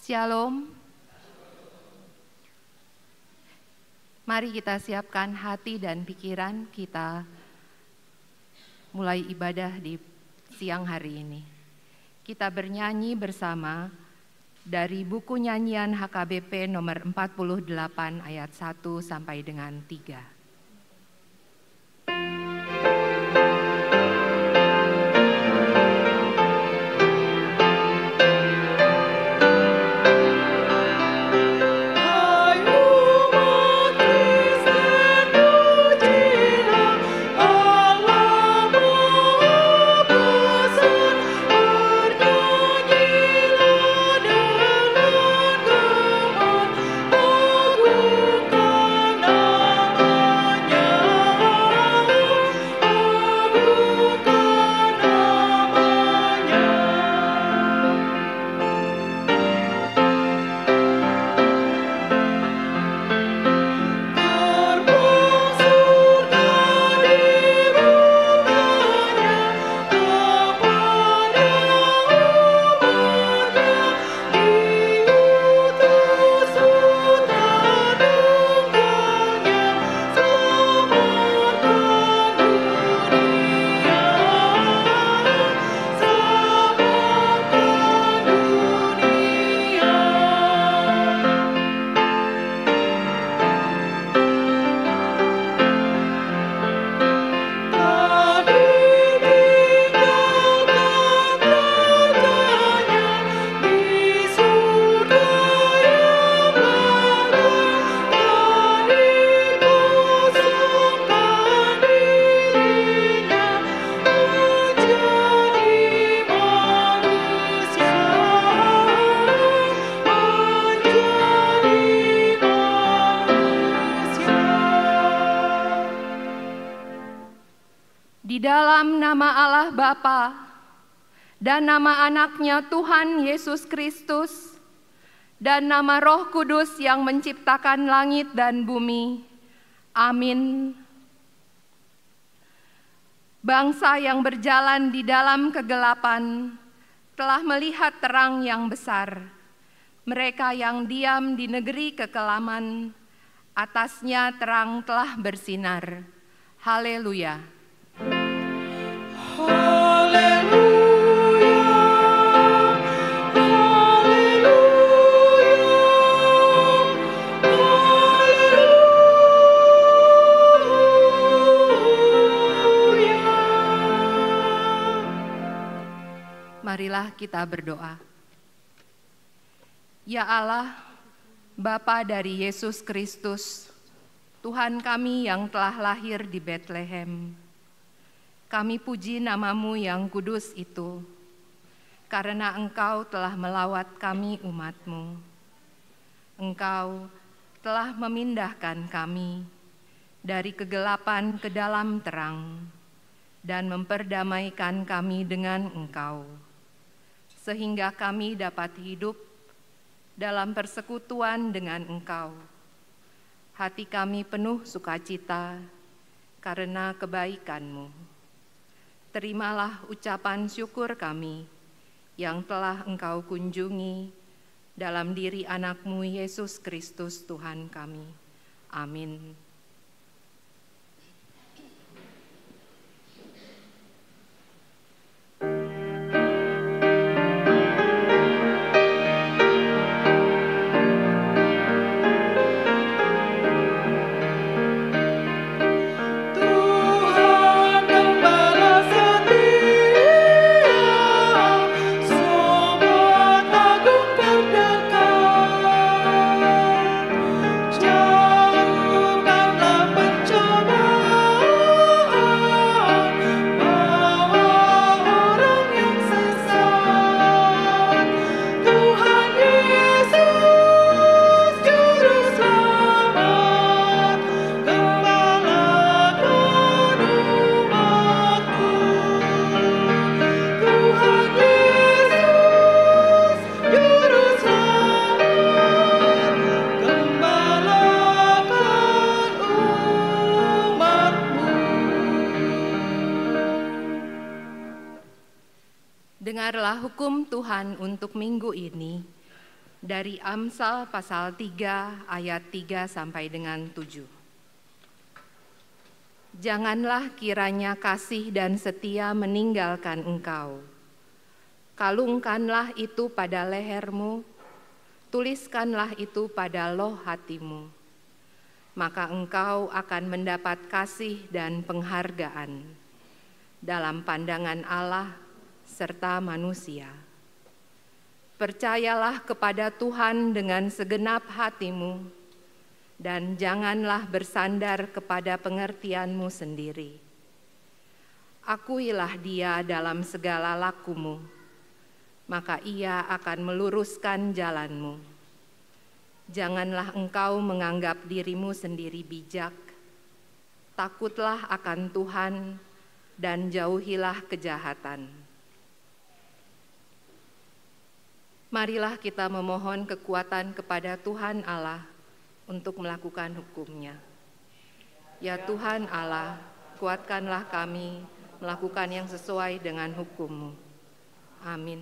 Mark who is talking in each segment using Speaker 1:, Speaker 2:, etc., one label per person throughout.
Speaker 1: Shalom. Mari kita siapkan hati dan pikiran kita mulai ibadah di siang hari ini. Kita bernyanyi bersama dari buku nyanyian HKBP nomor 48 ayat 1 sampai dengan 3. Di dalam nama Allah Bapa dan nama anaknya Tuhan Yesus Kristus dan nama Roh Kudus yang menciptakan langit dan bumi. Amin. Bangsa yang berjalan di dalam kegelapan telah melihat terang yang besar. Mereka yang diam di negeri kekelaman, atasnya terang telah bersinar. Haleluya. Marilah kita berdoa. Ya Allah, Bapa dari Yesus Kristus, Tuhan kami yang telah lahir di Betlehem, kami puji namamu yang kudus itu, karena Engkau telah melawat kami umat-Mu. Engkau telah memindahkan kami dari kegelapan ke dalam terang dan memperdamaikan kami dengan Engkau, sehingga kami dapat hidup dalam persekutuan dengan Engkau. Hati kami penuh sukacita karena kebaikan-Mu. Terimalah ucapan syukur kami yang telah Engkau kunjungi dalam diri anak-Mu Yesus Kristus Tuhan kami. Amin. Dengarlah hukum Tuhan untuk minggu ini dari Amsal pasal 3 ayat 3 sampai dengan 7. Janganlah kiranya kasih dan setia meninggalkan engkau. Kalungkanlah itu pada lehermu, tuliskanlah itu pada loh hatimu. Maka engkau akan mendapat kasih dan penghargaan dalam pandangan Allah serta manusia. Percayalah kepada Tuhan dengan segenap hatimu, dan janganlah bersandar kepada pengertianmu sendiri. Akuilah Dia dalam segala lakumu, maka Ia akan meluruskan jalanmu. Janganlah engkau menganggap dirimu sendiri bijak. Takutlah akan Tuhan dan jauhilah kejahatan. Marilah kita memohon kekuatan kepada Tuhan Allah untuk melakukan hukum-Nya. Ya Tuhan Allah, kuatkanlah kami melakukan yang sesuai dengan hukum-Mu. Amin.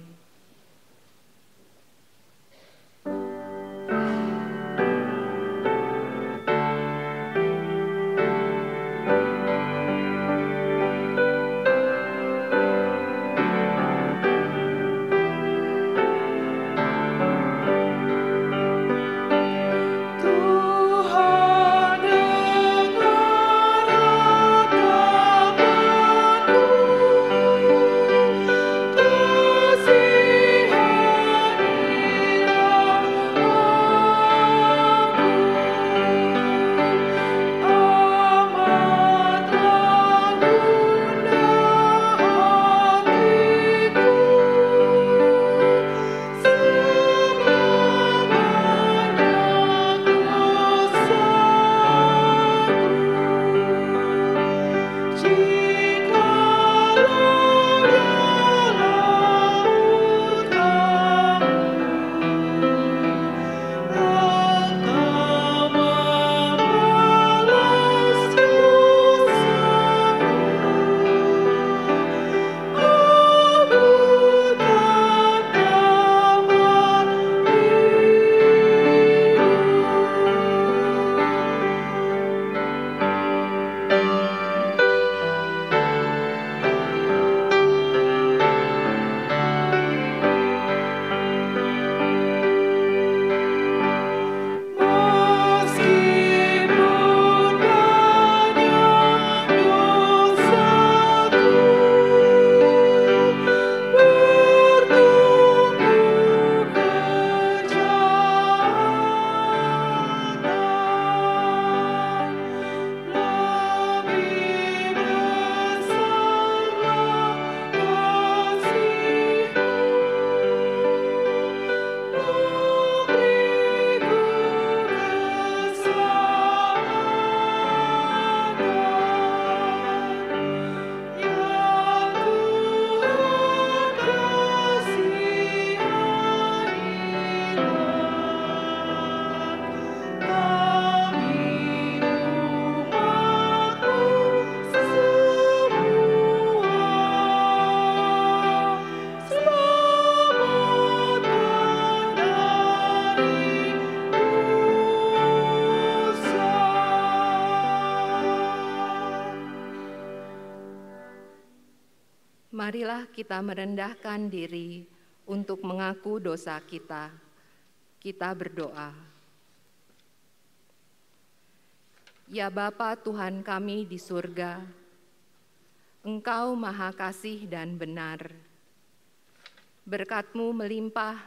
Speaker 1: Marilah kita merendahkan diri untuk mengaku dosa kita. Kita berdoa. Ya Bapa Tuhan kami di surga, Engkau Maha Kasih dan benar. Berkat-Mu melimpah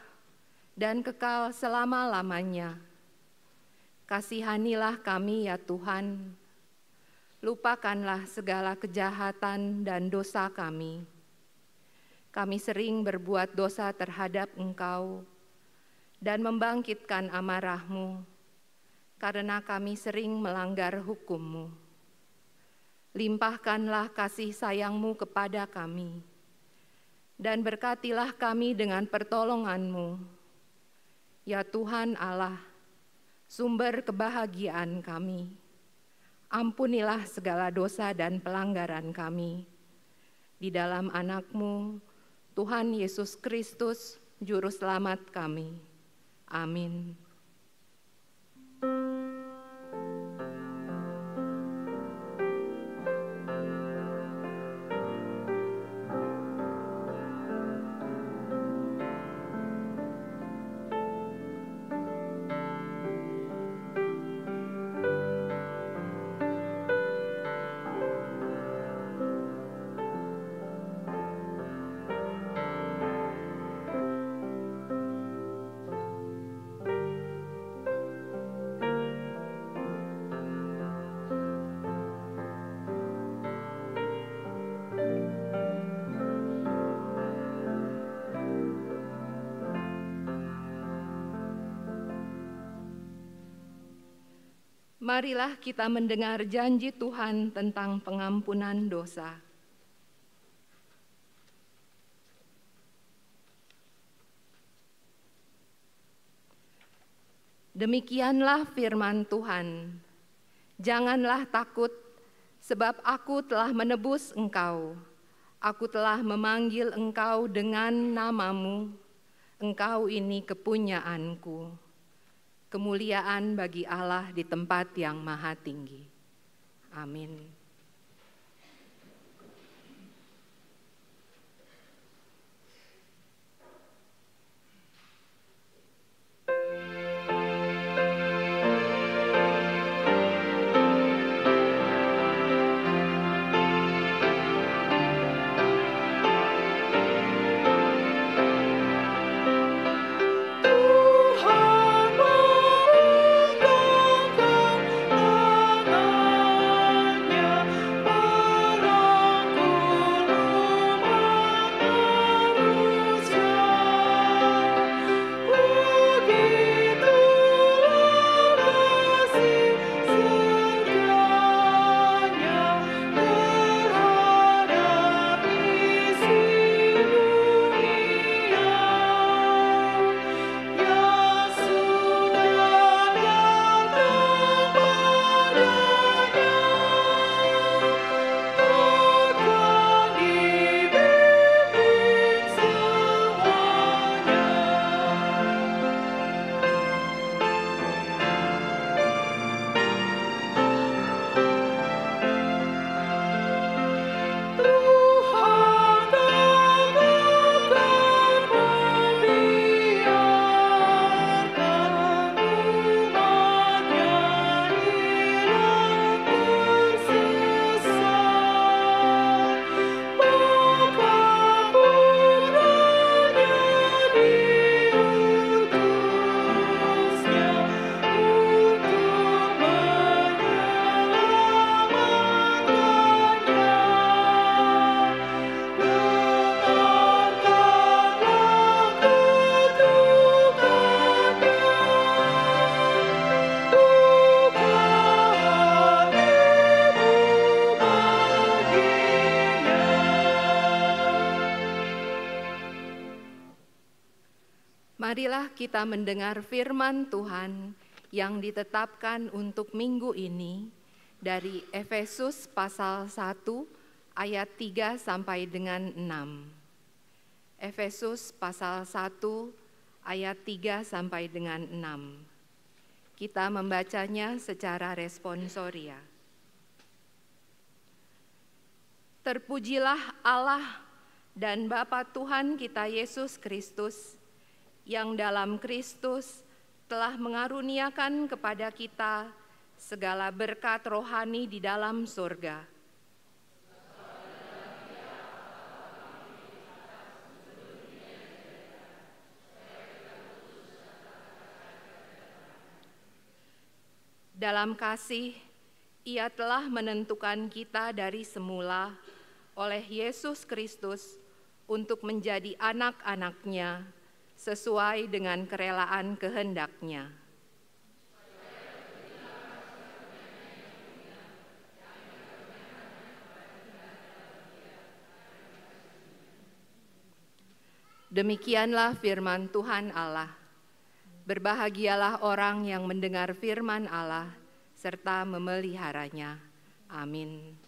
Speaker 1: dan kekal selama-lamanya. Kasihanilah kami ya Tuhan. Lupakanlah segala kejahatan dan dosa kami. Kami sering berbuat dosa terhadap Engkau dan membangkitkan amarah-Mu, karena kami sering melanggar hukum-Mu. Limpahkanlah kasih sayang-Mu kepada kami, dan berkatilah kami dengan pertolongan-Mu. Ya Tuhan Allah, sumber kebahagiaan kami, ampunilah segala dosa dan pelanggaran kami. Di dalam Anak-Mu, Tuhan Yesus Kristus, Juru Selamat kami. Amin. Marilah kita mendengar janji Tuhan tentang pengampunan dosa. Demikianlah firman Tuhan, janganlah takut, sebab aku telah menebus engkau. Aku telah memanggil engkau dengan namamu, engkau ini kepunyaanku. Kemuliaan bagi Allah di tempat yang maha tinggi. Amin. Marilah kita mendengar firman Tuhan yang ditetapkan untuk minggu ini dari Efesus pasal 1 ayat 3 sampai dengan 6. Efesus pasal 1 ayat 3 sampai dengan 6. Kita membacanya secara responsoria. Terpujilah Allah dan Bapa Tuhan kita Yesus Kristus, yang dalam Kristus telah mengaruniakan kepada kita segala berkat rohani di dalam surga. Dalam kasih, Ia telah menentukan kita dari semula oleh Yesus Kristus untuk menjadi anak-anak-Nya, sesuai dengan kerelaan kehendak-Nya. Demikianlah firman Tuhan Allah. Berbahagialah orang yang mendengar firman Allah serta memeliharanya. Amin.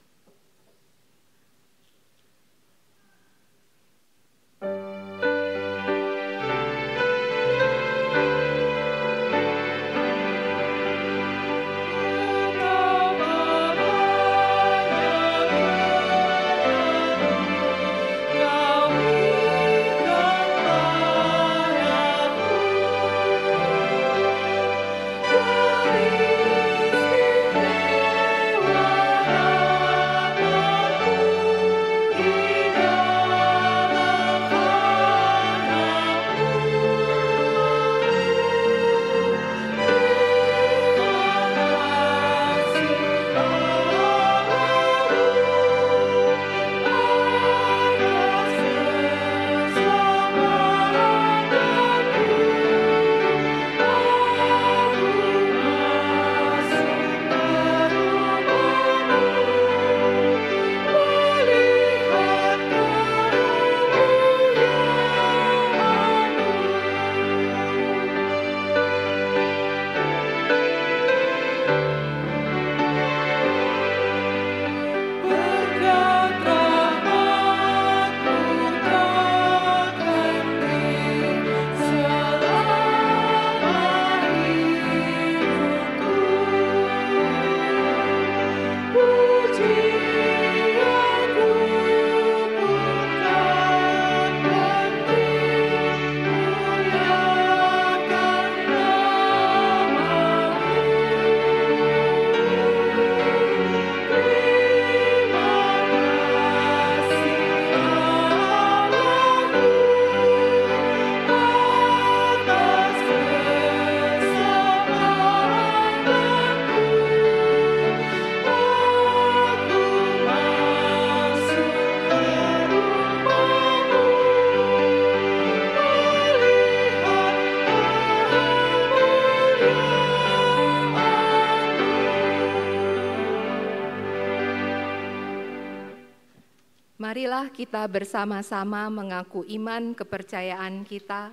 Speaker 1: Marilah kita bersama-sama mengaku iman kepercayaan kita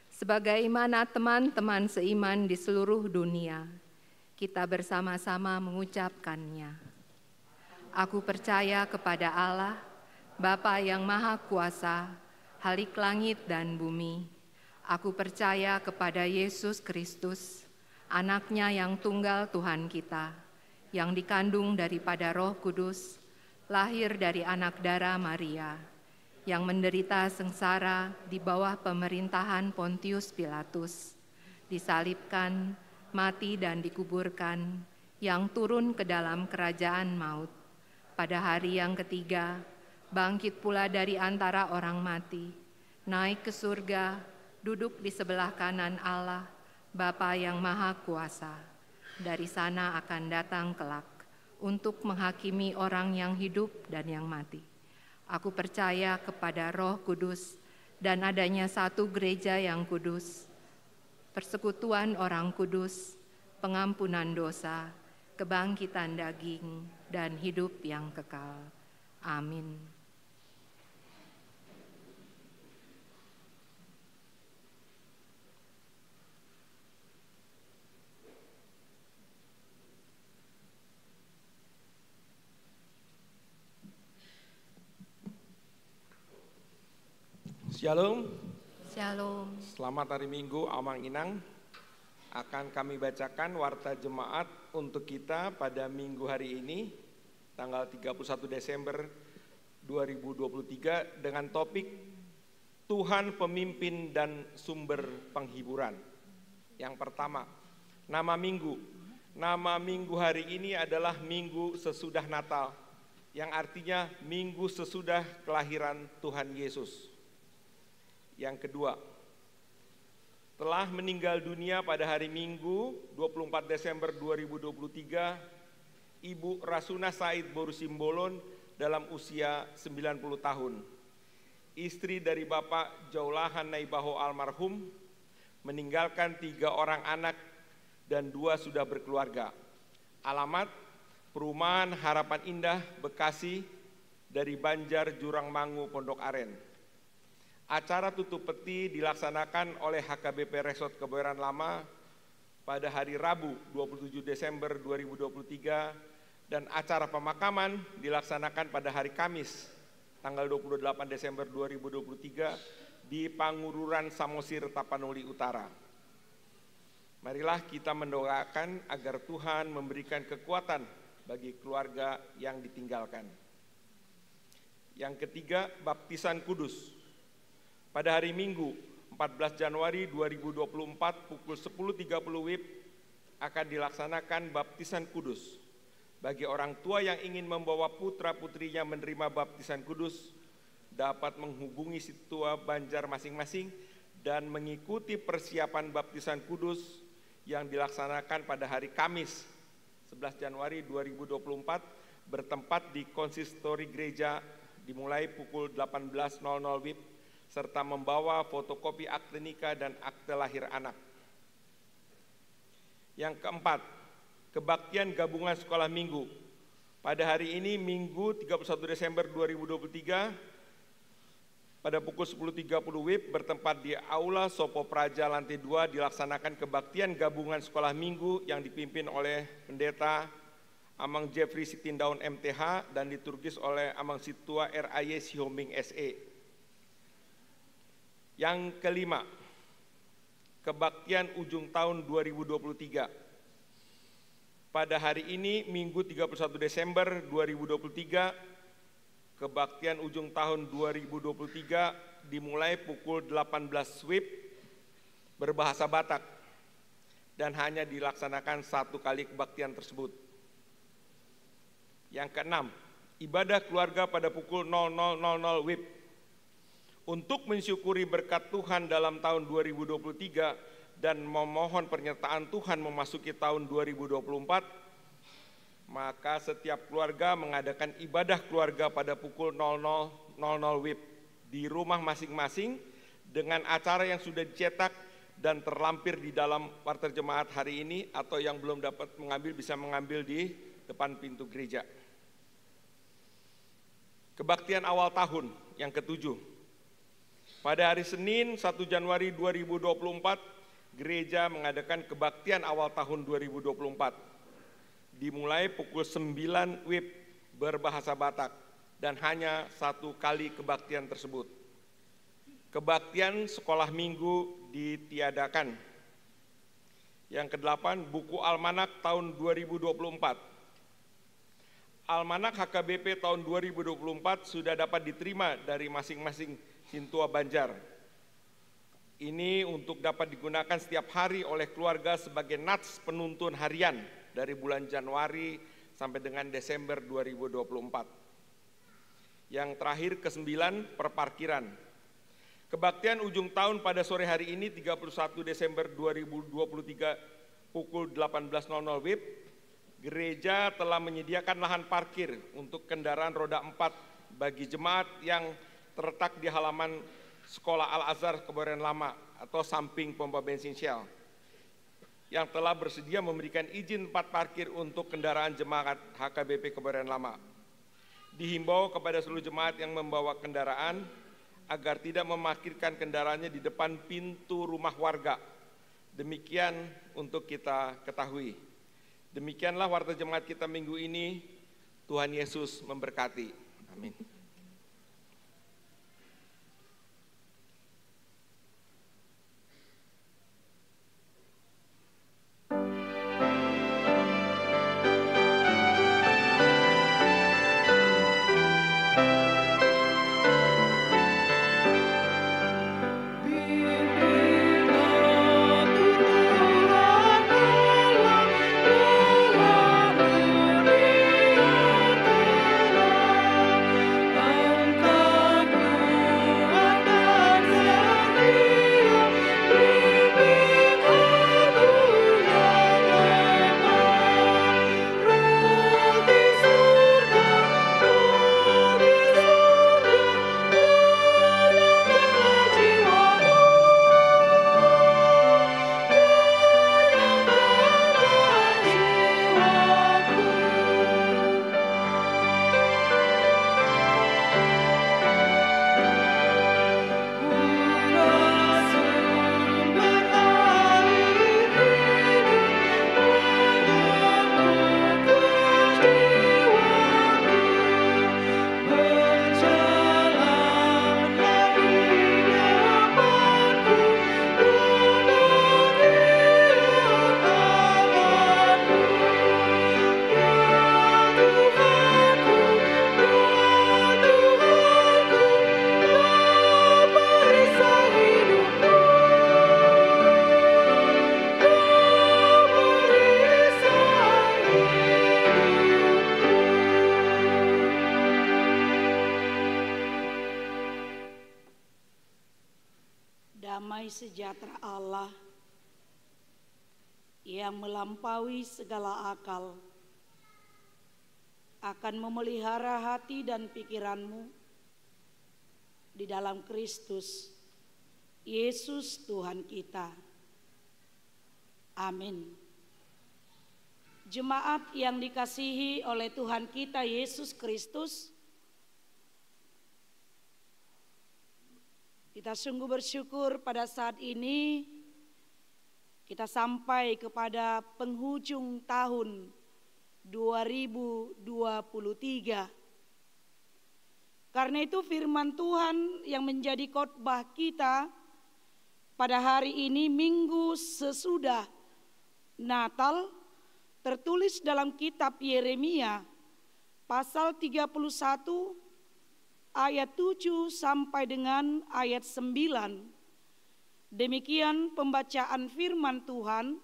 Speaker 1: sebagaimana teman-teman seiman di seluruh dunia. Kita bersama-sama mengucapkannya. Aku percaya kepada Allah, Bapa yang Maha Kuasa, Khalik langit dan bumi. Aku percaya kepada Yesus Kristus, Anak-Nya yang tunggal Tuhan kita, yang dikandung daripada Roh Kudus, lahir dari anak darah Maria, yang menderita sengsara di bawah pemerintahan Pontius Pilatus, disalibkan, mati dan dikuburkan, yang turun ke dalam kerajaan maut. Pada hari yang ketiga, bangkit pula dari antara orang mati, naik ke surga, duduk di sebelah kanan Allah, Bapa yang Maha Kuasa. Dari sana akan datang kelak untuk menghakimi orang yang hidup dan yang mati. Aku percaya kepada Roh Kudus dan adanya satu gereja yang kudus, persekutuan orang kudus, pengampunan dosa, kebangkitan daging, dan hidup yang kekal. Amin.
Speaker 2: Shalom.
Speaker 1: Shalom.
Speaker 2: Selamat hari Minggu, Amang Inang. Akan kami bacakan warta jemaat untuk kita pada minggu hari ini, tanggal 31 Desember 2023 dengan topik Tuhan pemimpin dan sumber penghiburan. Yang pertama, nama minggu. Nama minggu hari ini adalah Minggu Sesudah Natal, yang artinya minggu sesudah kelahiran Tuhan Yesus. Yang kedua, telah meninggal dunia pada hari Minggu 24 Desember 2023 Ibu Rasuna Said Borusimbolon dalam usia 90 tahun. Istri dari Bapak Jaulahan Naibaho almarhum, meninggalkan 3 orang anak dan 2 sudah berkeluarga. Alamat Perumahan Harapan Indah, Bekasi, dari Banjar Jurangmangu, Pondok Aren. Acara tutup peti dilaksanakan oleh HKBP Resort Kebayoran Lama pada hari Rabu 27 Desember 2023 dan acara pemakaman dilaksanakan pada hari Kamis tanggal 28 Desember 2023 di Pangururan Samosir, Tapanuli Utara. Marilah kita mendoakan agar Tuhan memberikan kekuatan bagi keluarga yang ditinggalkan. Yang ketiga, baptisan kudus. Pada hari Minggu 14 Januari 2024 pukul 10.30 WIB akan dilaksanakan baptisan kudus. Bagi orang tua yang ingin membawa putra-putrinya menerima baptisan kudus, dapat menghubungi Situa Banjar masing-masing dan mengikuti persiapan baptisan kudus yang dilaksanakan pada hari Kamis 11 Januari 2024 bertempat di konsistori gereja dimulai pukul 18.00 WIB serta membawa fotokopi akte nikah dan akte lahir anak. Yang keempat, kebaktian gabungan sekolah minggu. Pada hari ini Minggu 31 Desember 2023 pada pukul 10.30 WIB bertempat di Aula Sopo Praja lantai 2 dilaksanakan kebaktian gabungan sekolah minggu yang dipimpin oleh Pendeta Amang Jeffrey Sitindaun MTH dan liturgis oleh Amang Situa RAY Sihombing SE. Yang kelima, kebaktian ujung tahun 2023. Pada hari ini Minggu 31 Desember 2023, kebaktian ujung tahun 2023 dimulai pukul 18 WIB berbahasa Batak dan hanya dilaksanakan satu kali kebaktian tersebut. Yang keenam, ibadah keluarga pada pukul 00.00 WIB. Untuk mensyukuri berkat Tuhan dalam tahun 2023 dan memohon penyertaan Tuhan memasuki tahun 2024, maka setiap keluarga mengadakan ibadah keluarga pada pukul 00.00 WIB di rumah masing-masing dengan acara yang sudah dicetak dan terlampir di dalam warta jemaat hari ini, atau yang belum dapat mengambil bisa mengambil di depan pintu gereja. Kebaktian awal tahun yang ketujuh. Pada hari Senin 1 Januari 2024, gereja mengadakan kebaktian awal tahun 2024. Dimulai pukul 9 WIB berbahasa Batak dan hanya satu kali kebaktian tersebut. Kebaktian sekolah minggu ditiadakan. Yang kedelapan, buku almanak tahun 2024. Almanak HKBP tahun 2024 sudah dapat diterima dari masing-masing Sintua Banjar. Ini untuk dapat digunakan setiap hari oleh keluarga sebagai nats penuntun harian dari bulan Januari sampai dengan Desember 2024. Yang terakhir ke-9, perparkiran. Kebaktian ujung tahun pada sore hari ini 31 Desember 2023 pukul 18.00 WIB, gereja telah menyediakan lahan parkir untuk kendaraan roda 4 bagi jemaat yang terletak di halaman Sekolah Al-Azhar Kebayoran Lama atau samping pompa bensin Shell, yang telah bersedia memberikan izin 4 parkir untuk kendaraan jemaat HKBP Kebayoran Lama. Dihimbau kepada seluruh jemaat yang membawa kendaraan agar tidak memarkirkan kendaraannya di depan pintu rumah warga. Demikian untuk kita ketahui. Demikianlah warta jemaat kita minggu ini. Tuhan Yesus memberkati. Amin.
Speaker 3: damai sejahtera Allah yang melampaui segala akal akan memelihara hati dan pikiranmu di dalam Kristus Yesus Tuhan kita. Amin. Jemaat yang dikasihi oleh Tuhan kita Yesus Kristus, kita sungguh bersyukur pada saat ini kita sampai kepada penghujung tahun 2023. Karena itu firman Tuhan yang menjadi khotbah kita pada hari ini minggu sesudah Natal tertulis dalam kitab Yeremia pasal 31 ayat 7 sampai dengan ayat 9. Demikian pembacaan firman Tuhan,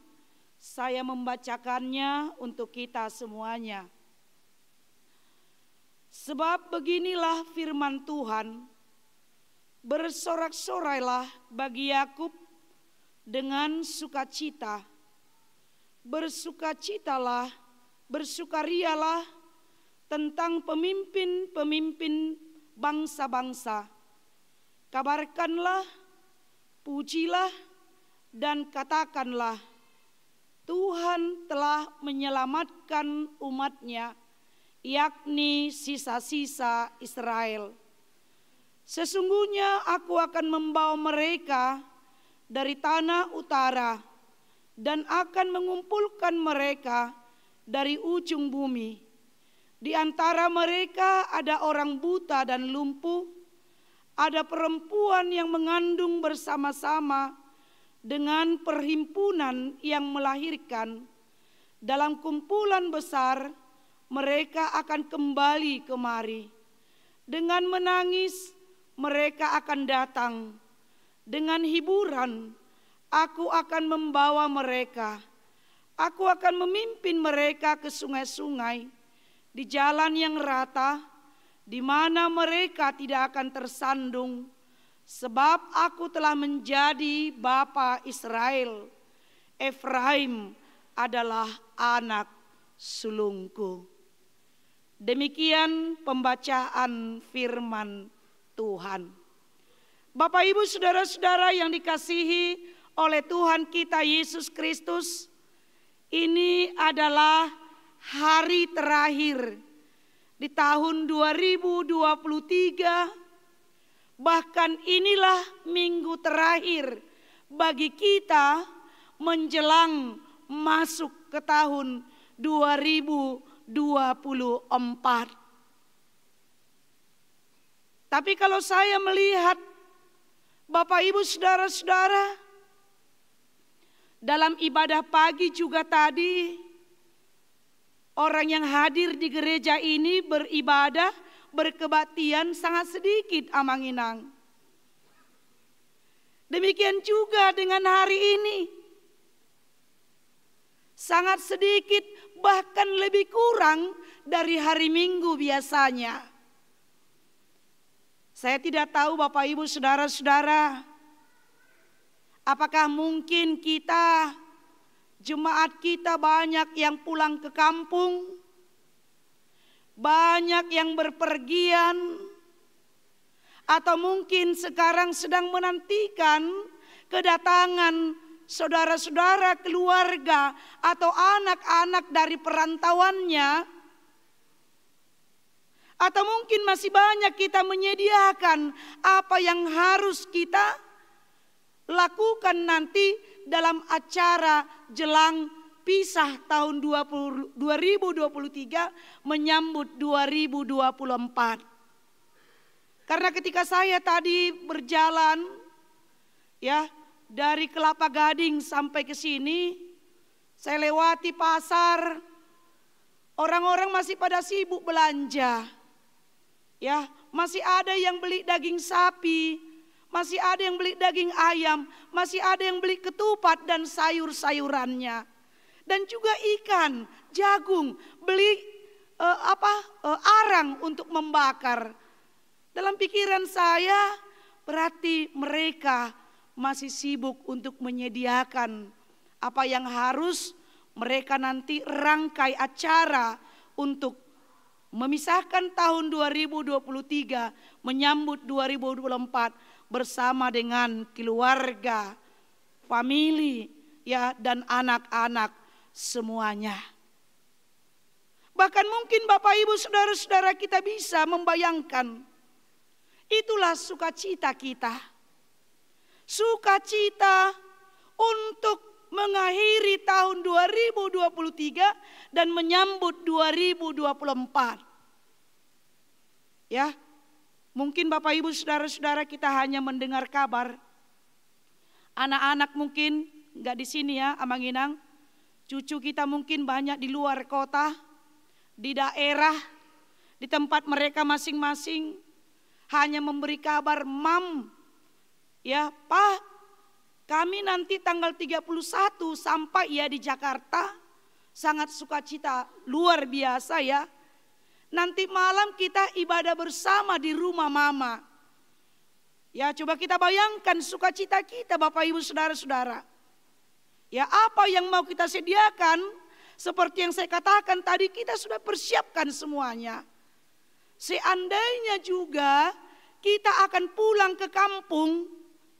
Speaker 3: saya membacakannya untuk kita semuanya. Sebab beginilah firman Tuhan, bersorak-sorailah bagi Yakub dengan sukacita, bersukacitalah, bersukarialah tentang pemimpin-pemimpin bangsa-bangsa. Kabarkanlah, pujilah, dan katakanlah, Tuhan telah menyelamatkan umat-Nya, yakni sisa-sisa Israel. Sesungguhnya aku akan membawa mereka dari tanah utara dan akan mengumpulkan mereka dari ujung bumi. Di antara mereka ada orang buta dan lumpuh, ada perempuan yang mengandung bersama-sama dengan perhimpunan yang melahirkan. Dalam kumpulan besar mereka akan kembali kemari. Dengan menangis mereka akan datang. Dengan hiburan aku akan membawa mereka. Aku akan memimpin mereka ke sungai-sungai, di jalan yang rata, di mana mereka tidak akan tersandung. Sebab aku telah menjadi bapa Israel. Efraim adalah anak sulungku. Demikian pembacaan firman Tuhan. Bapak, Ibu, saudara-saudara yang dikasihi oleh Tuhan kita Yesus Kristus, ini adalah hari terakhir di tahun 2023. Bahkan inilah minggu terakhir bagi kita menjelang masuk ke tahun 2024. Tapi kalau saya melihat Bapak, Ibu, saudara-saudara, dalam ibadah pagi juga tadi, orang yang hadir di gereja ini beribadah, berkebaktian sangat sedikit Amanginang. Demikian juga dengan hari ini. Sangat sedikit, bahkan lebih kurang dari hari Minggu biasanya. Saya tidak tahu Bapak, Ibu, saudara-saudara, apakah mungkin kita, jemaat kita banyak yang pulang ke kampung, banyak yang berpergian, atau mungkin sekarang sedang menantikan kedatangan saudara-saudara, keluarga, atau anak-anak dari perantauannya. Atau mungkin masih banyak kita menyediakan apa yang harus kita lakukan nanti dalam acara jelang pisah tahun 2023 menyambut 2024. Karena ketika saya tadi berjalan ya dari Kelapa Gading sampai ke sini, saya lewati pasar, orang-orang masih pada sibuk belanja. Ya, masih ada yang beli daging sapi, masih ada yang beli daging ayam, masih ada yang beli ketupat dan sayur-sayurannya. Dan juga ikan, jagung, beli arang untuk membakar. Dalam pikiran saya berarti mereka masih sibuk untuk menyediakan apa yang harus mereka nanti rangkai acara untuk memisahkan tahun 2023 menyambut 2024 bersama dengan keluarga, famili ya dan anak-anak semuanya. Bahkan mungkin Bapak Ibu saudara-saudara kita bisa membayangkan, itulah sukacita kita. Sukacita untuk mengakhiri tahun 2023 dan menyambut 2024. Ya, mungkin Bapak Ibu saudara-saudara kita hanya mendengar kabar. Anak-anak mungkin enggak di sini ya, Amanginang. Cucu kita mungkin banyak di luar kota, di daerah, di tempat mereka masing-masing. Hanya memberi kabar, Mam, ya Pak, kami nanti tanggal 31 sampai ya di Jakarta. Sangat sukacita, luar biasa ya. Nanti malam kita ibadah bersama di rumah Mama. Ya coba kita bayangkan sukacita kita Bapak Ibu saudara-saudara. Ya apa yang mau kita sediakan, seperti yang saya katakan tadi, kita sudah persiapkan semuanya. Seandainya juga kita akan pulang ke kampung,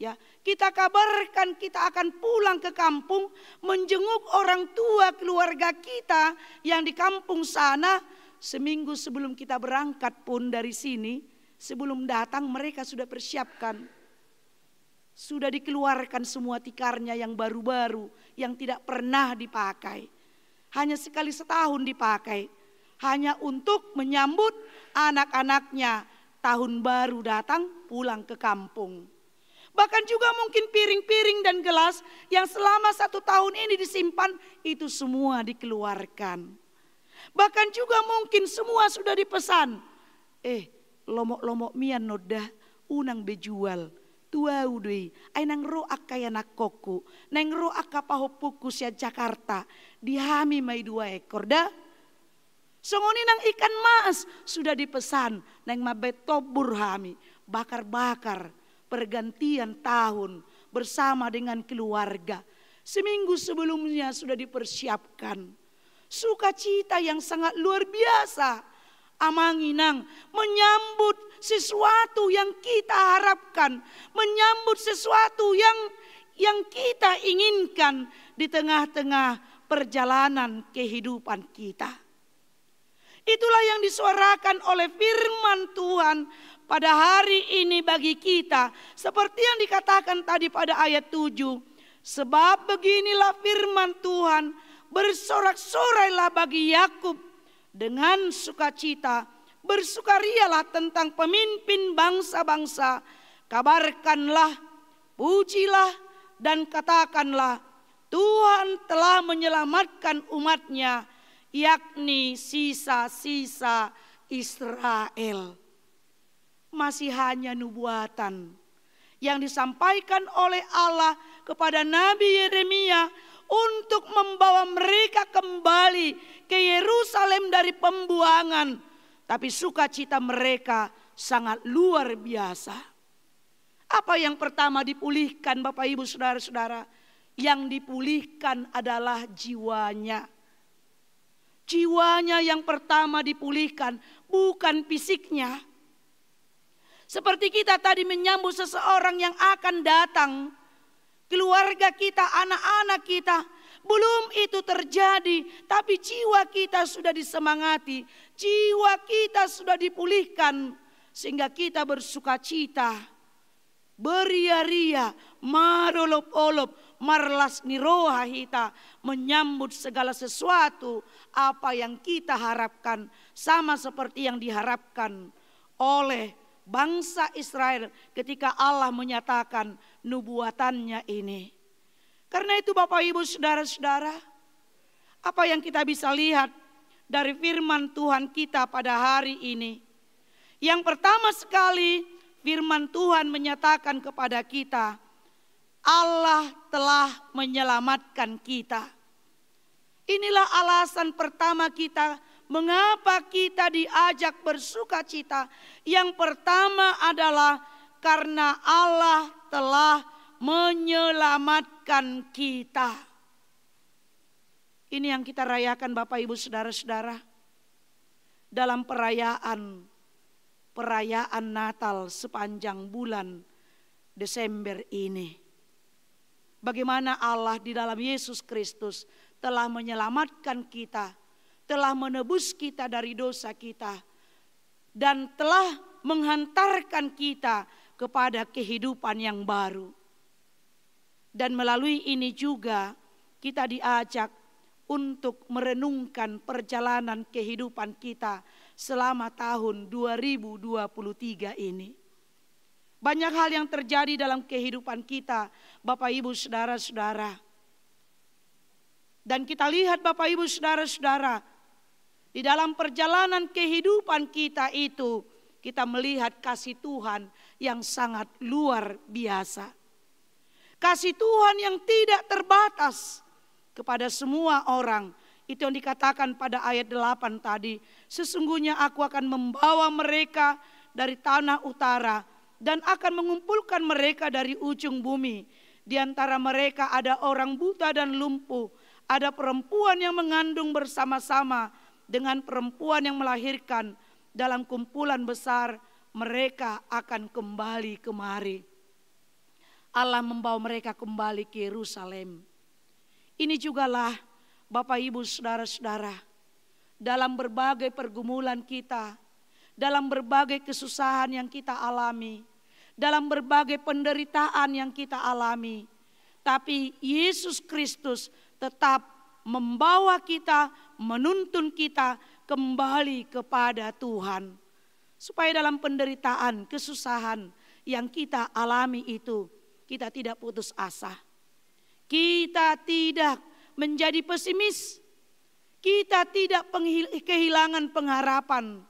Speaker 3: ya, kita kabarkan kita akan pulang ke kampung menjenguk orang tua keluarga kita yang di kampung sana. Seminggu sebelum kita berangkat pun dari sini, sebelum datang mereka sudah persiapkan. Sudah dikeluarkan semua tikarnya yang baru-baru, yang tidak pernah dipakai. Hanya sekali setahun dipakai. Hanya untuk menyambut anak-anaknya tahun baru datang pulang ke kampung. Bahkan juga mungkin piring-piring dan gelas yang selama 1 tahun ini disimpan, itu semua dikeluarkan. Bahkan juga mungkin semua sudah dipesan. Lomok-lomok mian noda unang bejual. Tua udui, ay nang ro akaya nakoko, nang ro akapahopuku sia Jakarta, dihami mai 2 ekor dah. Songoni nang ikan mas sudah dipesan, nang mabetobur hami, bakar-bakar pergantian tahun bersama dengan keluarga. Seminggu sebelumnya sudah dipersiapkan. Sukacita yang sangat luar biasa. Amanginang menyambut sesuatu yang kita harapkan, menyambut sesuatu yang kita inginkan di tengah-tengah perjalanan kehidupan kita. Itulah yang disuarakan oleh firman Tuhan pada hari ini bagi kita, seperti yang dikatakan tadi pada ayat 7. Sebab beginilah firman Tuhan, bersorak-sorailah bagi Yakub dengan sukacita, bersukarialah tentang pemimpin bangsa-bangsa, kabarkanlah, pujilah dan katakanlah, Tuhan telah menyelamatkan umatnya, yakni sisa-sisa Israel. Masih hanya nubuatan yang disampaikan oleh Allah kepada Nabi Yeremia untuk membawa mereka kembali ke Yerusalem dari pembuangan. Tapi sukacita mereka sangat luar biasa. Apa yang pertama dipulihkan Bapak Ibu saudara-saudara? Yang dipulihkan adalah jiwanya. Jiwanya yang pertama dipulihkan, bukan fisiknya. Seperti kita tadi menyambut seseorang yang akan datang, keluarga kita, anak-anak kita, belum itu terjadi, tapi jiwa kita sudah disemangati, jiwa kita sudah dipulihkan, sehingga kita bersukacita, beria-ria, marolop-olop, marlas niroha hita, menyambut segala sesuatu apa yang kita harapkan, sama seperti yang diharapkan oleh bangsa Israel ketika Allah menyatakan nubuatannya ini. Karena itu Bapak Ibu saudara-saudara, apa yang kita bisa lihat dari firman Tuhan kita pada hari ini? Yang pertama sekali firman Tuhan menyatakan kepada kita, Allah telah menyelamatkan kita. Inilah alasan pertama kita mengapa kita diajak bersukacita. Yang pertama adalah karena Allah telah menyelamatkan kita. Ini yang kita rayakan Bapak Ibu Saudara-saudara. Dalam perayaan Natal sepanjang bulan Desember ini. Bagaimana Allah di dalam Yesus Kristus telah menyelamatkan kita, telah menebus kita dari dosa kita, dan telah menghantarkan kita kepada kehidupan yang baru. Dan melalui ini juga kita diajak untuk merenungkan perjalanan kehidupan kita selama tahun 2023 ini. Banyak hal yang terjadi dalam kehidupan kita, Bapak Ibu Saudara-saudara. Dan kita lihat Bapak Ibu Saudara-saudara, di dalam perjalanan kehidupan kita itu, kita melihat kasih Tuhan yang sangat luar biasa. Kasih Tuhan yang tidak terbatas kepada semua orang. Itu yang dikatakan pada ayat 8 tadi. Sesungguhnya aku akan membawa mereka dari tanah utara dan akan mengumpulkan mereka dari ujung bumi. Di antara mereka ada orang buta dan lumpuh, ada perempuan yang mengandung bersama-sama dengan perempuan yang melahirkan. Dalam kumpulan besar mereka akan kembali kemari. Allah membawa mereka kembali ke Yerusalem. Ini jugalah Bapak Ibu Saudara-saudara, dalam berbagai pergumulan kita, dalam berbagai kesusahan yang kita alami, dalam berbagai penderitaan yang kita alami, tapi Yesus Kristus tetap membawa kita, menuntun kita kembali kepada Tuhan. Supaya dalam penderitaan, kesusahan yang kita alami itu, kita tidak putus asa. Kita tidak menjadi pesimis. Kita tidak kehilangan pengharapan.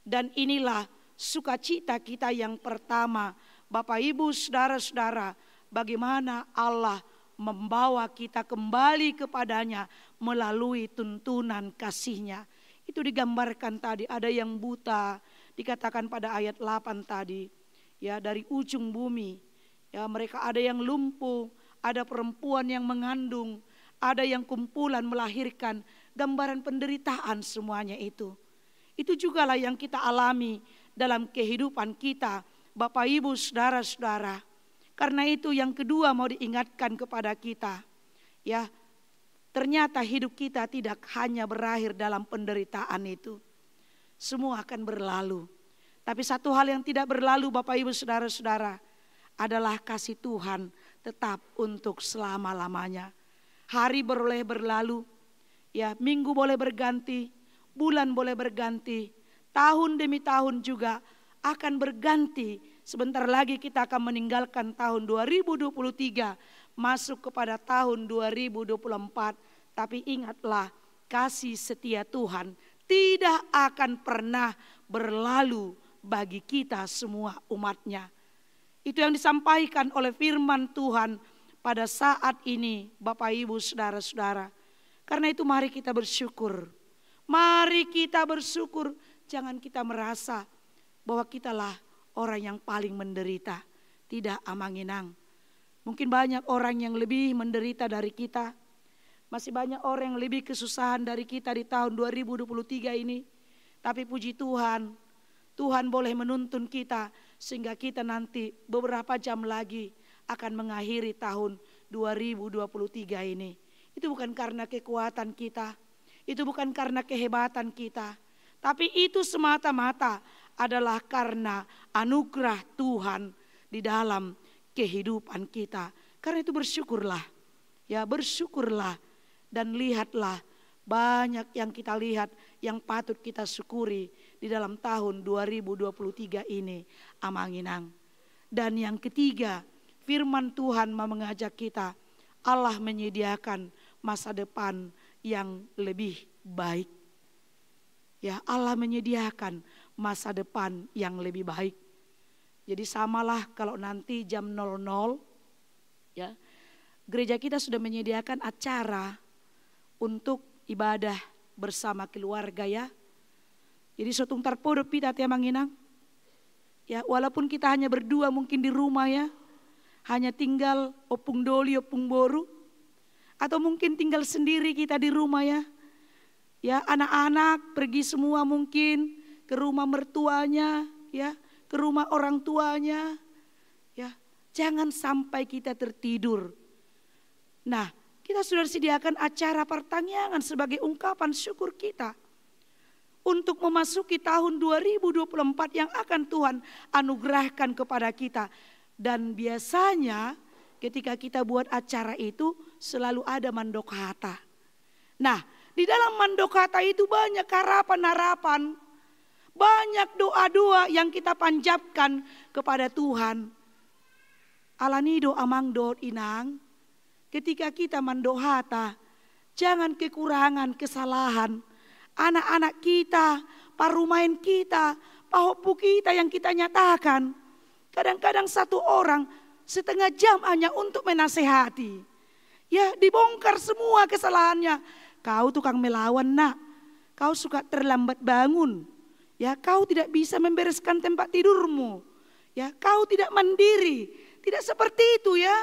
Speaker 3: Dan inilah sukacita kita yang pertama. Bapak Ibu Saudara-saudara, bagaimana Allah membawa kita kembali kepadanya melalui tuntunan kasih-Nya. Itu digambarkan tadi, ada yang buta, dikatakan pada ayat 8 tadi. Ya, dari ujung bumi. Ya, mereka ada yang lumpuh, ada perempuan yang mengandung, ada yang kumpulan melahirkan, gambaran penderitaan semuanya itu. Itu jugalah yang kita alami dalam kehidupan kita, Bapak Ibu Saudara-saudara. Karena itu yang kedua mau diingatkan kepada kita, ya, ternyata hidup kita tidak hanya berakhir dalam penderitaan itu. Semua akan berlalu. Tapi satu hal yang tidak berlalu Bapak Ibu Saudara-saudara adalah kasih Tuhan tetap untuk selama-lamanya. Hari boleh berlalu, ya, minggu boleh berganti, bulan boleh berganti, tahun demi tahun juga akan berganti. Sebentar lagi kita akan meninggalkan tahun 2023, masuk kepada tahun 2024. Tapi ingatlah, kasih setia Tuhan tidak akan pernah berlalu bagi kita semua umat-Nya. Itu yang disampaikan oleh firman Tuhan pada saat ini, Bapak Ibu Saudara-saudara. Karena itu mari kita bersyukur. Mari kita bersyukur. Jangan kita merasa bahwa kitalah orang yang paling menderita. Tidak, amanginang. Mungkin banyak orang yang lebih menderita dari kita. Masih banyak orang yang lebih kesusahan dari kita di tahun 2023 ini. Tapi puji Tuhan, Tuhan boleh menuntun kita sehingga kita nanti beberapa jam lagi akan mengakhiri tahun 2023 ini. Itu bukan karena kekuatan kita, itu bukan karena kehebatan kita, tapi itu semata-mata adalah karena anugerah Tuhan di dalam kehidupan kita. Karena itu bersyukurlah, ya, bersyukurlah dan lihatlah banyak yang kita lihat yang patut kita syukuri di dalam tahun 2023 ini, amanginang. Dan yang ketiga, firman Tuhan mau mengajak kita, Allah menyediakan masa depan yang lebih baik. Ya, Allah menyediakan masa depan yang lebih baik. Jadi samalah kalau nanti jam 00, ya, gereja kita sudah menyediakan acara untuk ibadah bersama keluarga, ya. Jadi sotung tarpodo pita tiang manginang. Ya, walaupun kita hanya berdua mungkin di rumah, ya. hanya tinggal opung doli, opung boru, atau mungkin tinggal sendiri kita di rumah ya. Ya, anak-anak pergi semua mungkin ke rumah mertuanya, ya, ke rumah orang tuanya. Ya, jangan sampai kita tertidur. Nah, kita sudah sediakan acara pertanyaan sebagai ungkapan syukur kita untuk memasuki tahun 2024 yang akan Tuhan anugerahkan kepada kita. Dan biasanya ketika kita buat acara itu selalu ada mandokata. Nah, di dalam mandokata itu banyak harapan-harapan, banyak doa-doa yang kita panjatkan kepada Tuhan. Alanido amangdo inang, ketika kita mandohata, jangan kekurangan, kesalahan. Anak-anak kita, parumain kita, pahopu kita yang kita nyatakan. Kadang-kadang satu orang setengah jam hanya untuk menasehati. Ya, dibongkar semua kesalahannya. Kau tukang melawan nak, kau suka terlambat bangun. Ya, kau tidak bisa membereskan tempat tidurmu. Ya, kau tidak mandiri. Tidak seperti itu ya.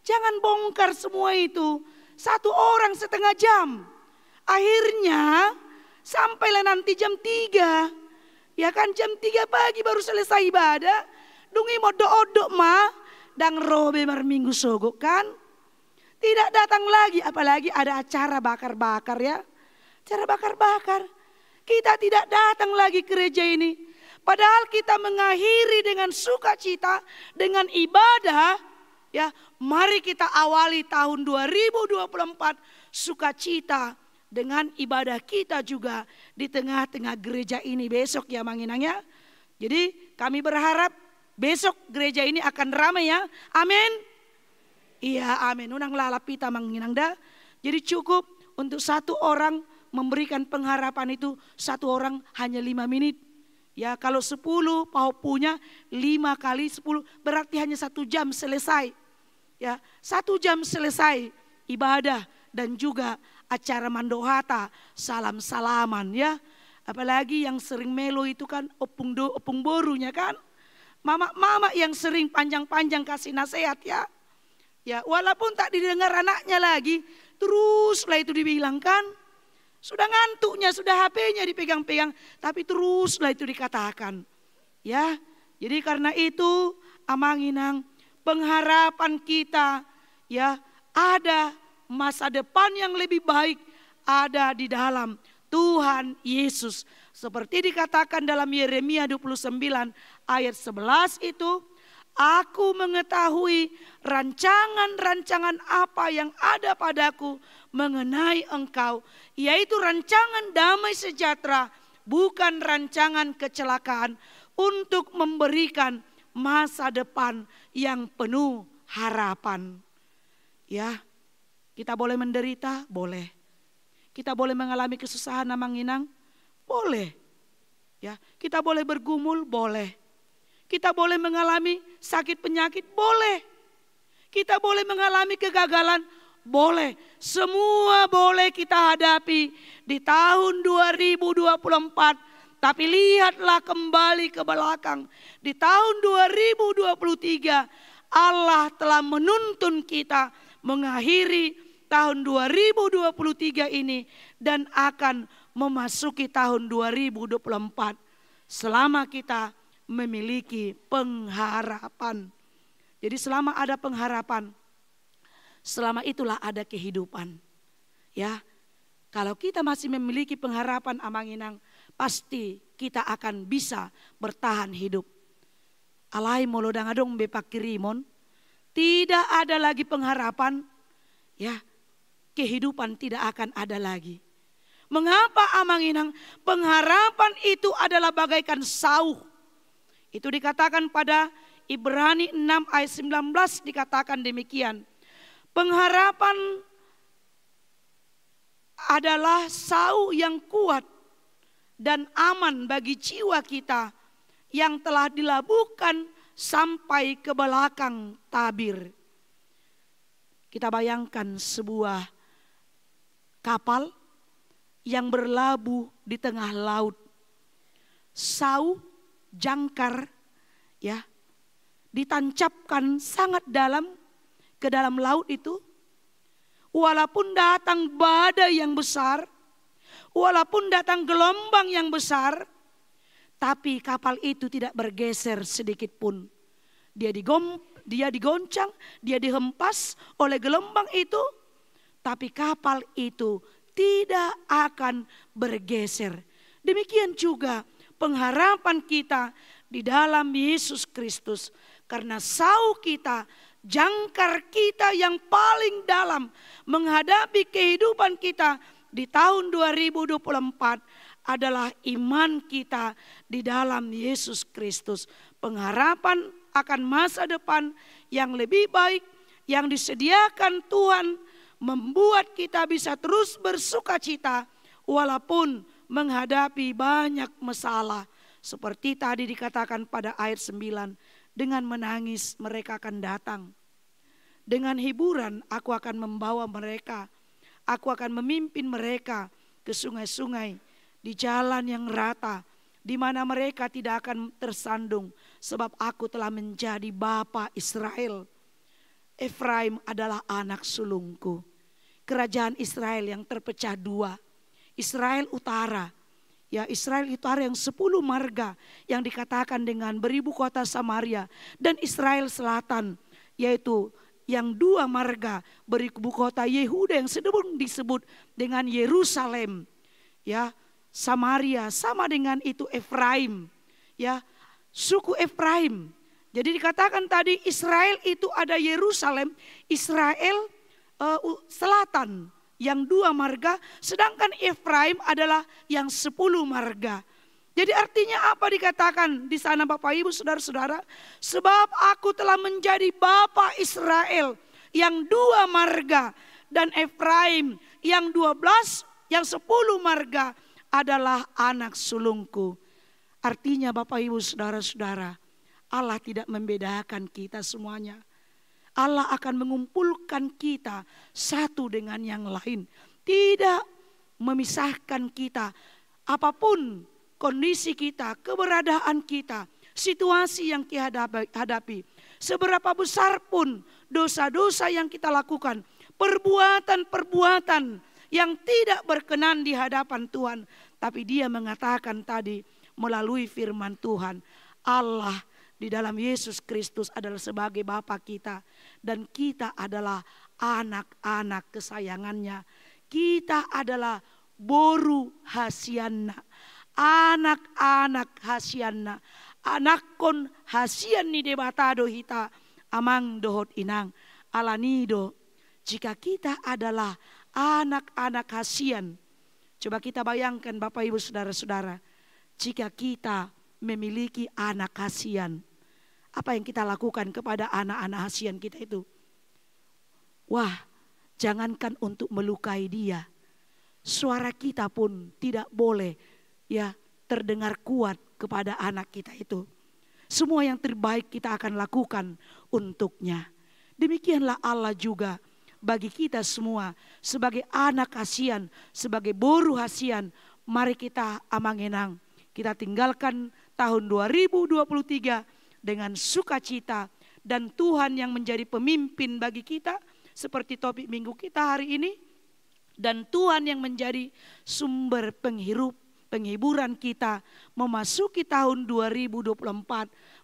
Speaker 3: Jangan bongkar semua itu. Satu orang setengah jam. Akhirnya sampailah nanti jam 3. Ya kan, jam 3 pagi baru selesai ibadah. Dungi modok-odok ma. Dan robe minggu sogok kan. Tidak datang lagi. Apalagi ada acara bakar-bakar ya. Acara bakar-bakar. Kita tidak datang lagi ke gereja ini. Padahal kita mengakhiri dengan sukacita. Dengan ibadah. Ya, mari kita awali tahun 2024 sukacita dengan ibadah kita juga di tengah-tengah gereja ini besok ya Manginang ya. Jadi kami berharap besok gereja ini akan ramai ya. Amin. Iya amin. Unang lalapita Manginang dah. Jadi cukup untuk satu orang memberikan pengharapan itu, satu orang hanya 5 menit. Ya kalau 10 punya 5 kali 10 berarti hanya 1 jam selesai. Ya 1 jam selesai ibadah dan juga acara mandohata, salam-salaman ya. Apalagi yang sering melo itu kan opung borunya kan. Mama-mama yang sering panjang-panjang kasih nasihat ya. Ya walaupun tak didengar anaknya lagi, teruslah itu dibilangkan. Sudah ngantuknya, sudah HP-nya dipegang-pegang, tapi teruslah itu dikatakan. Ya, jadi karena itu Amanginang, pengharapan kita ya ada masa depan yang lebih baik ada di dalam Tuhan Yesus. Seperti dikatakan dalam Yeremia 29 ayat 11 itu, aku mengetahui rancangan-rancangan apa yang ada padaku mengenai engkau, yaitu rancangan damai sejahtera, bukan rancangan kecelakaan, untuk memberikan masa depan yang penuh harapan. Ya, kita boleh menderita, boleh. Kita boleh mengalami kesusahan Amanginang, boleh. Ya, kita boleh bergumul, boleh. Kita boleh mengalami sakit penyakit, boleh. Kita boleh mengalami kegagalan, boleh. Semua boleh kita hadapi di tahun 2024. Tapi lihatlah kembali ke belakang. Di tahun 2023 Allah telah menuntun kita mengakhiri tahun 2023 ini dan akan memasuki tahun 2024. Selama kita memiliki pengharapan. Jadi selama ada pengharapan, selama itulah ada kehidupan. Ya, kalau kita masih memiliki pengharapan Amanginang, pasti kita akan bisa bertahan hidup. Alai molodangadong bepakirimon, tidak ada lagi pengharapan, ya, kehidupan tidak akan ada lagi. Mengapa Amanginang? Pengharapan itu adalah bagaikan sauh. Itu dikatakan pada Ibrani 6 ayat 19 dikatakan demikian. Pengharapan adalah sauh yang kuat dan aman bagi jiwa kita yang telah dilabuhkan sampai ke belakang tabir. Kita bayangkan sebuah kapal yang berlabuh di tengah laut. Sauh, jangkar, ya, ditancapkan sangat dalam ke dalam laut itu. Walaupun datang badai yang besar, walaupun datang gelombang yang besar, tapi kapal itu tidak bergeser sedikit pun. Dia digoncang, dia dihempas oleh gelombang itu, tapi kapal itu tidak akan bergeser. Demikian juga pengharapan kita di dalam Yesus Kristus. Karena sau kita, jangkar kita yang paling dalam menghadapi kehidupan kita di tahun 2024 adalah iman kita di dalam Yesus Kristus. Pengharapan akan masa depan yang lebih baik yang disediakan Tuhan membuat kita bisa terus bersukacita walaupun menghadapi banyak masalah. Seperti tadi dikatakan pada ayat 9, dengan menangis mereka akan datang. Dengan hiburan aku akan membawa mereka. Aku akan memimpin mereka ke sungai-sungai di jalan yang rata, di mana mereka tidak akan tersandung, sebab aku telah menjadi bapa Israel. Efraim adalah anak sulungku. Kerajaan Israel yang terpecah dua. Israel utara, ya Israel utara yang 10 marga yang dikatakan dengan beribu kota Samaria, dan Israel selatan yaitu yang 2 marga beribu kota Yehuda yang disebut dengan Yerusalem, ya Samaria sama dengan itu Efraim, ya suku Efraim. Jadi dikatakan tadi Israel itu ada Yerusalem, Israel selatan yang 2 marga, sedangkan Efraim adalah yang 10 marga. Jadi artinya apa dikatakan di sana Bapak Ibu Saudara-saudara? Sebab aku telah menjadi bapa Israel yang 2 marga, dan Efraim yang 12, yang 10 marga adalah anak sulungku. Artinya Bapak Ibu Saudara-saudara, Allah tidak membedakan kita semuanya. Allah akan mengumpulkan kita satu dengan yang lain. Tidak memisahkan kita. Apapun kondisi kita, keberadaan kita, situasi yang kita hadapi. Seberapa besar pun dosa-dosa yang kita lakukan. Perbuatan-perbuatan yang tidak berkenan di hadapan Tuhan. Tapi dia mengatakan tadi melalui firman Tuhan, Allah di dalam Yesus Kristus adalah sebagai Bapa kita, dan kita adalah anak-anak kesayangannya. Kita adalah boru hasianna, anak-anak hasianna, anakon hasian ni debatado hita amang dohot inang alanido. Jika kita adalah anak-anak hasian, coba kita bayangkan Bapak Ibu Saudara-saudara, jika kita memiliki anak hasian, apa yang kita lakukan kepada anak-anak hasian kita itu? Wah, jangankan untuk melukai dia, suara kita pun tidak boleh ya terdengar kuat kepada anak kita itu. Semua yang terbaik kita akan lakukan untuknya. Demikianlah Allah juga bagi kita semua sebagai anak hasian, sebagai boru hasian. Mari kita amangenang, kita tinggalkan tahun 2023 dengan sukacita, dan Tuhan yang menjadi pemimpin bagi kita seperti topik minggu kita hari ini, dan Tuhan yang menjadi sumber penghiburan kita memasuki tahun 2024.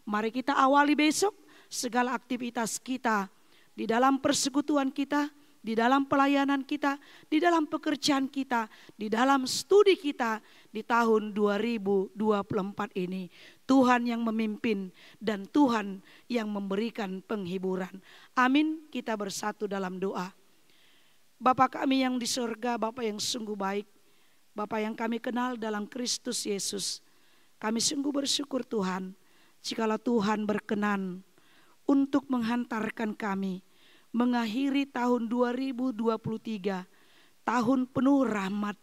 Speaker 3: Mari kita awali besok segala aktivitas kita di dalam persekutuan kita, di dalam pelayanan kita, di dalam pekerjaan kita, di dalam studi kita di tahun 2024 ini. Tuhan yang memimpin dan Tuhan yang memberikan penghiburan. Amin. Kita bersatu dalam doa. Bapa kami yang di surga, Bapa yang sungguh baik, Bapa yang kami kenal dalam Kristus Yesus, kami sungguh bersyukur Tuhan, jikalau Tuhan berkenan untuk menghantarkan kami mengakhiri tahun 2023, tahun penuh rahmat,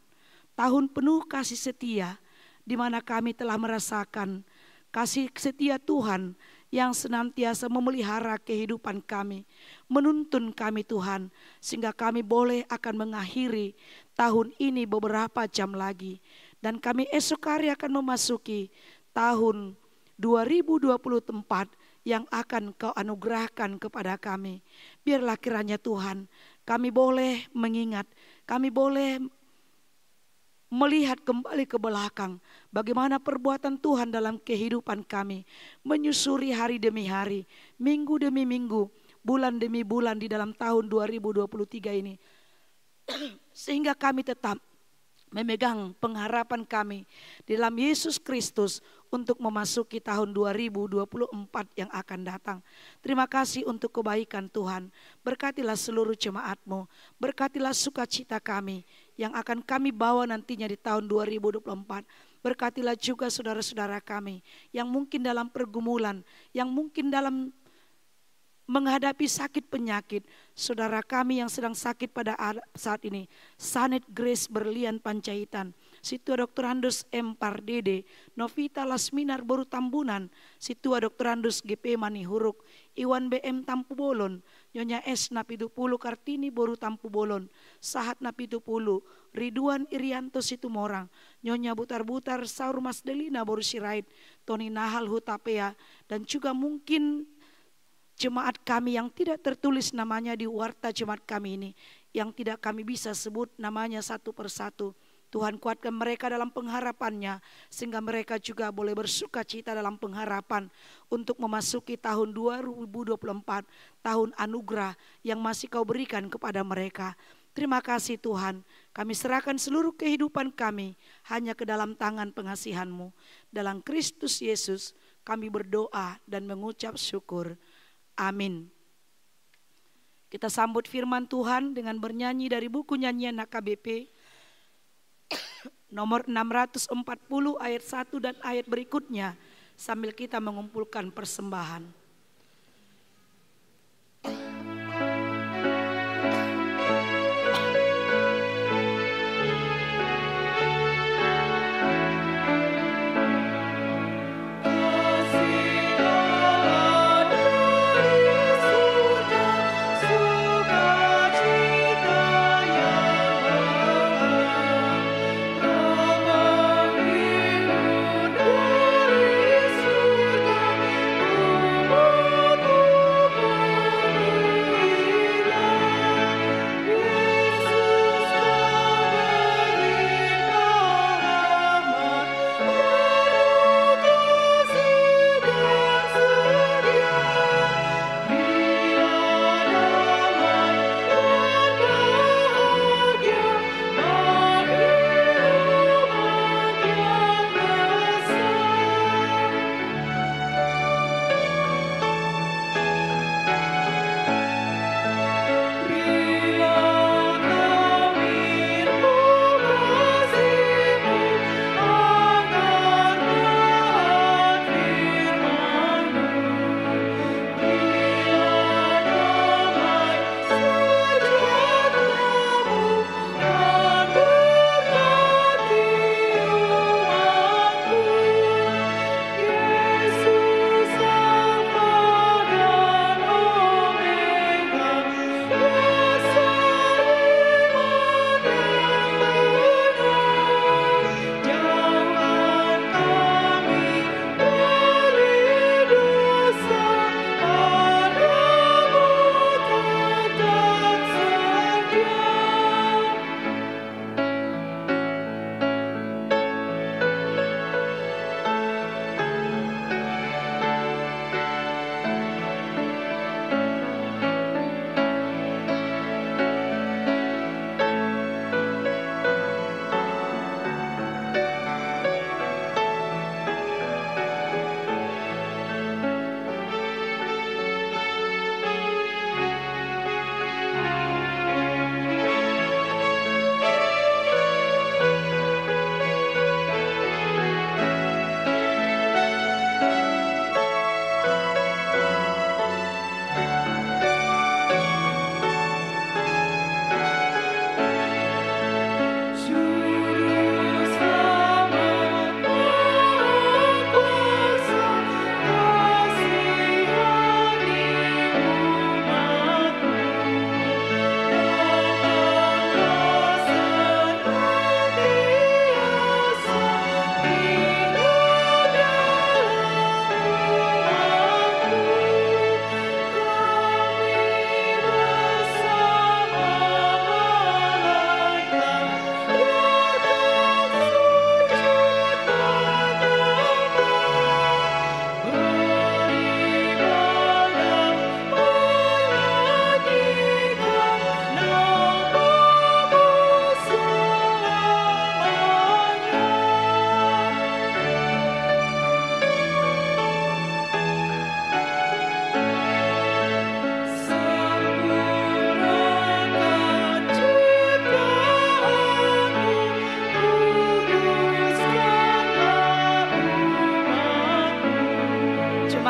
Speaker 3: tahun penuh kasih setia, di mana kami telah merasakan kasih setia Tuhan yang senantiasa memelihara kehidupan kami, menuntun kami Tuhan, sehingga kami boleh akan mengakhiri tahun ini beberapa jam lagi, dan kami esok hari akan memasuki tahun 2024 yang akan Kau anugerahkan kepada kami. Biarlah kiranya Tuhan, kami boleh mengingat, kami boleh melihat kembali ke belakang bagaimana perbuatan Tuhan dalam kehidupan kami, menyusuri hari demi hari, minggu demi minggu, bulan demi bulan di dalam tahun 2023 ini. Sehingga kami tetap memegang pengharapan kami di dalam Yesus Kristus untuk memasuki tahun 2024 yang akan datang. Terima kasih untuk kebaikan Tuhan. Berkatilah seluruh jemaat-Mu, berkatilah sukacita kami yang akan kami bawa nantinya di tahun 2024. Berkatilah juga saudara-saudara kami yang mungkin dalam pergumulan, yang mungkin dalam menghadapi sakit penyakit. Saudara kami yang sedang sakit pada saat ini, Sanet Grace Berlian Panjaitan, Situa Dr. Andus M. Pardede, Novita Lasminar Boru Tambunan, Situa Dr. Andus GP Manihuruk, Iwan BM Tampu Bolon, Nyonya S. Napidupulu Kartini Boru Tampu Bolon, Sahat Napidupulu, Ridwan Irianto Situmorang, Nyonya Butar-Butar Saur Mas Delina Boru Sirait, Tony Nahal Hutapea, dan juga mungkin jemaat kami yang tidak tertulis namanya di warta jemaat kami ini, yang tidak kami bisa sebut namanya satu persatu. Tuhan kuatkan mereka dalam pengharapannya, sehingga mereka juga boleh bersuka cita dalam pengharapan untuk memasuki tahun 2024, tahun anugerah yang masih Kau berikan kepada mereka. Terima kasih Tuhan, kami serahkan seluruh kehidupan kami hanya ke dalam tangan pengasihan-Mu. Dalam Kristus Yesus kami berdoa dan mengucap syukur. Amin. Kita sambut firman Tuhan dengan bernyanyi dari buku nyanyian HKBP nomor 640 ayat 1 dan ayat berikutnya, sambil kita mengumpulkan persembahan.
Speaker 4: Oh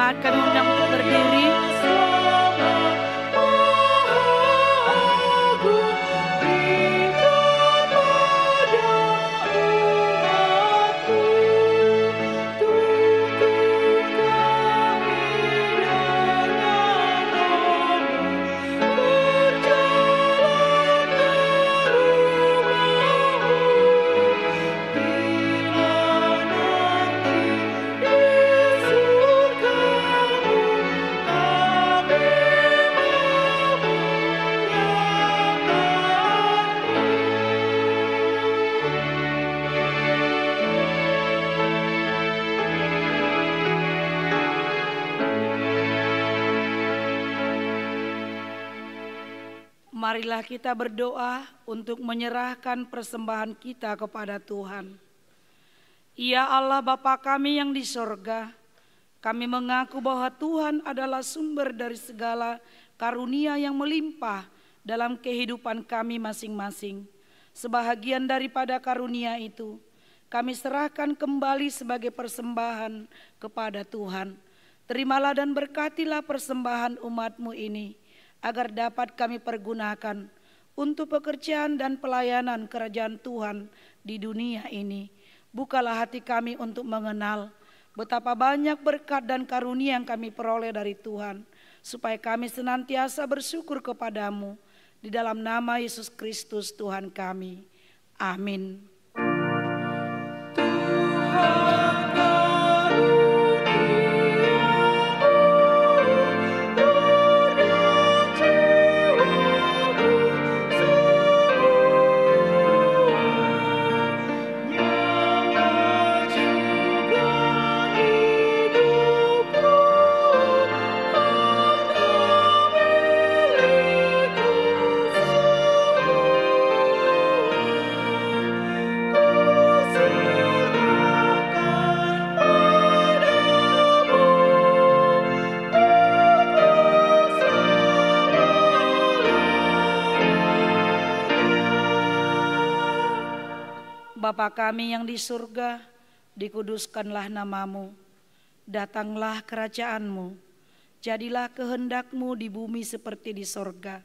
Speaker 3: Jemaat kami undang untuk berdiri. Marilah kita berdoa untuk menyerahkan persembahan kita kepada Tuhan. Ya Allah Bapa kami yang di sorga, kami mengaku bahwa Tuhan adalah sumber dari segala karunia yang melimpah dalam kehidupan kami masing-masing. Sebahagian daripada karunia itu, kami serahkan kembali sebagai persembahan kepada Tuhan. Terimalah dan berkatilah persembahan umat-Mu ini, agar dapat kami pergunakan untuk pekerjaan dan pelayanan kerajaan Tuhan di dunia ini. Bukalah hati kami untuk mengenal betapa banyak berkat dan karunia yang kami peroleh dari Tuhan, supaya kami senantiasa bersyukur kepadamu. Di dalam nama Yesus Kristus Tuhan kami. Amin. Bapa kami yang di surga, dikuduskanlah namamu, datanglah kerajaan-Mu, jadilah kehendak-Mu di bumi seperti di sorga.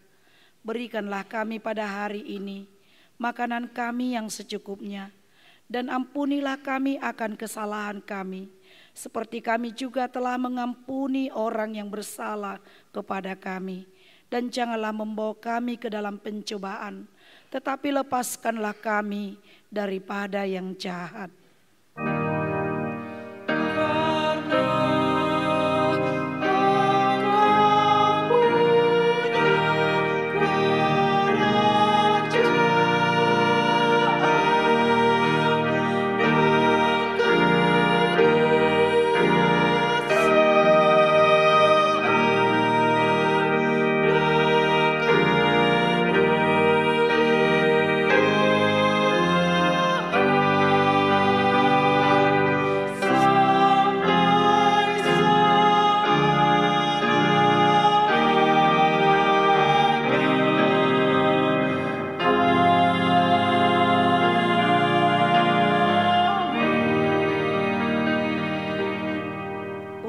Speaker 3: Berikanlah kami pada hari ini makanan kami yang secukupnya, dan ampunilah kami akan kesalahan kami, seperti kami juga telah mengampuni orang yang bersalah kepada kami. Dan janganlah membawa kami ke dalam pencobaan, tetapi lepaskanlah kami daripada yang jahat.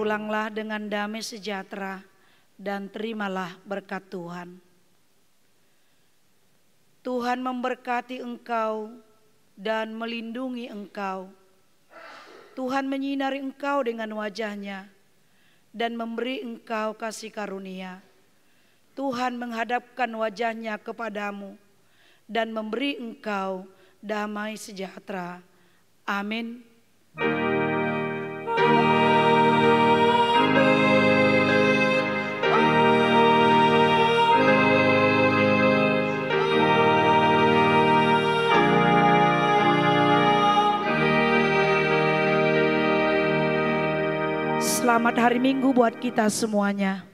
Speaker 3: Pulanglah dengan damai sejahtera dan terimalah berkat Tuhan. Tuhan memberkati engkau dan melindungi engkau. Tuhan menyinari engkau dengan wajah-Nya dan memberi engkau kasih karunia. Tuhan menghadapkan wajah-Nya kepadamu dan memberi engkau damai sejahtera. Amin. Selamat hari Minggu buat kita semuanya.